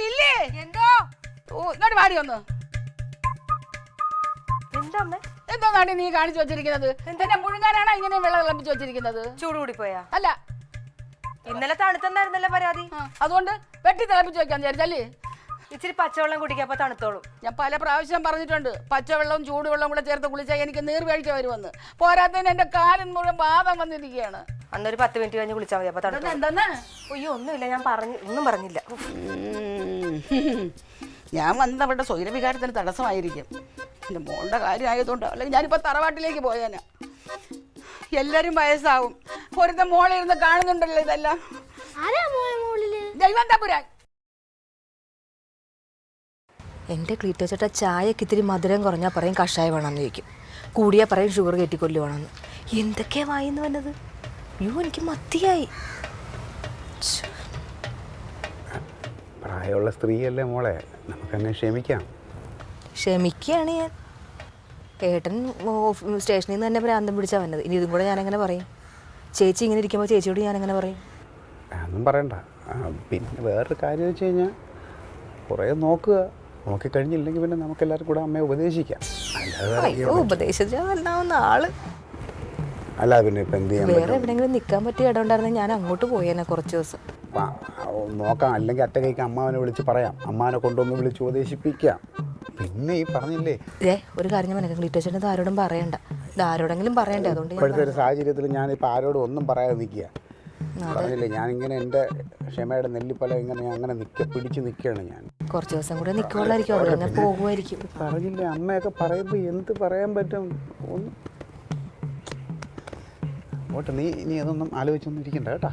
ലില്ലേ എന്തോ ഇങ്ങോട്ട് പാടി ഒന്ന്. എന്തോന്നാണ് നീ കാണിച്ചു വെച്ചിരിക്കുന്നത്? എന്നെ മുഴുങ്ങാനാണോ ഇങ്ങനെ വെള്ളം തിളപ്പിച്ച് വെച്ചിരിക്കുന്നത്? ചൂട് കൂടി പോയാ? അല്ല, ഇന്നലെ തണുത്തന്നായിരുന്നല്ലോ പരാതി. അതുകൊണ്ട് വെട്ടി തിളപ്പിച്ച് വെക്കാൻ വിചാരിച്ചല്ലേ? ഇച്ചിരി പച്ചവെള്ളം കുടിക്കുക, അപ്പൊ തണുത്തോളും. ഞാൻ പല പ്രാവശ്യം പറഞ്ഞിട്ടുണ്ട്, പച്ചവെള്ളവും ചൂടുവെള്ളവും കൂടെ ചേർത്ത് കുളിച്ചാൽ എനിക്ക് നീർവീഴ്ച വരുമെന്ന്. പോരാത്തതിന് എന്റെ കാലിന് മുഴുവൻ ബാധം വന്നിരിക്കുകയാണ്. അന്നൊരു 10 മിനിറ്റ് കഴിഞ്ഞ് കുളിച്ചാൽ മതി, അപ്പൊ തണുത്തോളും. എന്താ? അയ്യോ ഒന്നുമില്ല, ഞാൻ ഒന്നും പറഞ്ഞില്ല. ഞാൻ വന്നത് അവരുടെ സ്വൈരവികാരത്തിന് തടസ്സമായിരിക്കും. എൻ്റെ മോളുടെ കാര്യമായതുകൊണ്ട്, അല്ലെങ്കിൽ ഞാനിപ്പോ തറവാട്ടിലേക്ക് പോയേനാ. എല്ലാരും വയസ്സാവും. ഒരുത്ത മോളിരുന്ന് കാണുന്നുണ്ടല്ലോ ഇതെല്ലാം. ദൈവം തമ്പുരാൻ. എൻ്റെ ക്ലീറ്റോ ചേട്ടാ ചായക്ക് ഇത്തിരി മധുരം കുറഞ്ഞാൽ പറയും കഷായം വേണമെന്ന് ചോദിക്കും, കൂടിയാൽ പറയും ഷുഗർ കയറ്റിക്കൊല്ലു വേണമെന്ന്. എന്തൊക്കെയാ വായിന്ന് വന്നത്? അയ്യോ എനിക്ക് മത്തിയായി. പ്രായമുള്ള സ്ത്രീയല്ലേ മോളെ, നമുക്കങ്ങനെ ക്ഷമിക്കാം. ക്ഷമിക്കുകയാണ് ഞാൻ. ഏട്ടൻ സ്റ്റേഷനിൽ നിന്ന് തന്നെ ഭ്രാന്തം പിടിച്ചാൽ വന്നത്. ഇനി ഇതും കൂടെ ഞാനെങ്ങനെ പറയും? ചേച്ചി ഇങ്ങനെ ഇരിക്കുമ്പോൾ ചേച്ചിയോട് ഞാനെങ്ങനെ പറയും? ഒന്നും പറയണ്ട. പിന്നെ വേറൊരു കാര്യം വെച്ച് കഴിഞ്ഞാൽ കുറേ നോക്കുക, നോക്കിക്കഴിഞ്ഞില്ലെങ്കിൽ പിന്നെ നമുക്കെല്ലാവരും കൂടെ അമ്മയെ ഉപദേശിക്കാം. അയ്യോ ഉപദേശിച്ചാവുന്ന ആള്. അല്ല പിന്നെ ഇപ്പം എന്ത് ചെയ്യാൻ? വേറെ എവിടെയെങ്കിലും നിൽക്കാൻ പറ്റിയ ഇടം ഉണ്ടായിരുന്നെങ്കിൽ ഞാൻ അങ്ങോട്ട് പോയേനെ കുറച്ച് ദിവസം. നോക്കാം, അല്ലെങ്കിൽ അറ്റ കൈക്ക് അമ്മാവനെ വിളിച്ച് പറയാം, അമ്മാവനെ കൊണ്ടൊന്ന് വിളിച്ച് ഉപദേശിപ്പിക്കാം. പിന്നെ ഈ പറഞ്ഞില്ലേ ഒരു കാര്യം ഞാൻ ക്ലീറ്റോ ചേട്ടൻ ആരോടും പറയണ്ട, ഇത് ആരോടെങ്കിലും പറയണ്ടേ? അതുകൊണ്ട് ഇപ്പോഴത്തെ ഒരു സാഹചര്യത്തിൽ ഞാനിപ്പോൾ ആരോടും ഒന്നും പറയാതെ നിൽക്കുക. പറഞ്ഞില്ലേ ഞാനിങ്ങനെ എൻ്റെ ക്ഷമയുടെ നെല്ലിപ്പല ഇങ്ങനെ അങ്ങനെ പിടിച്ച് നിൽക്കുകയാണ് ഞാൻ. കുറച്ച് ദിവസം കൂടെ നിൽക്കുള്ളായിരിക്കും, അത് തന്നെ പോകുമായിരിക്കും. പറഞ്ഞില്ലേ അമ്മയൊക്കെ പറയുമ്പോൾ എന്ത് പറയാൻ പറ്റും? ഒന്ന് ഓട്ടെ, നീ അതൊന്നും ആലോചിച്ചൊന്നും ഇരിക്കണ്ട കേട്ടാ.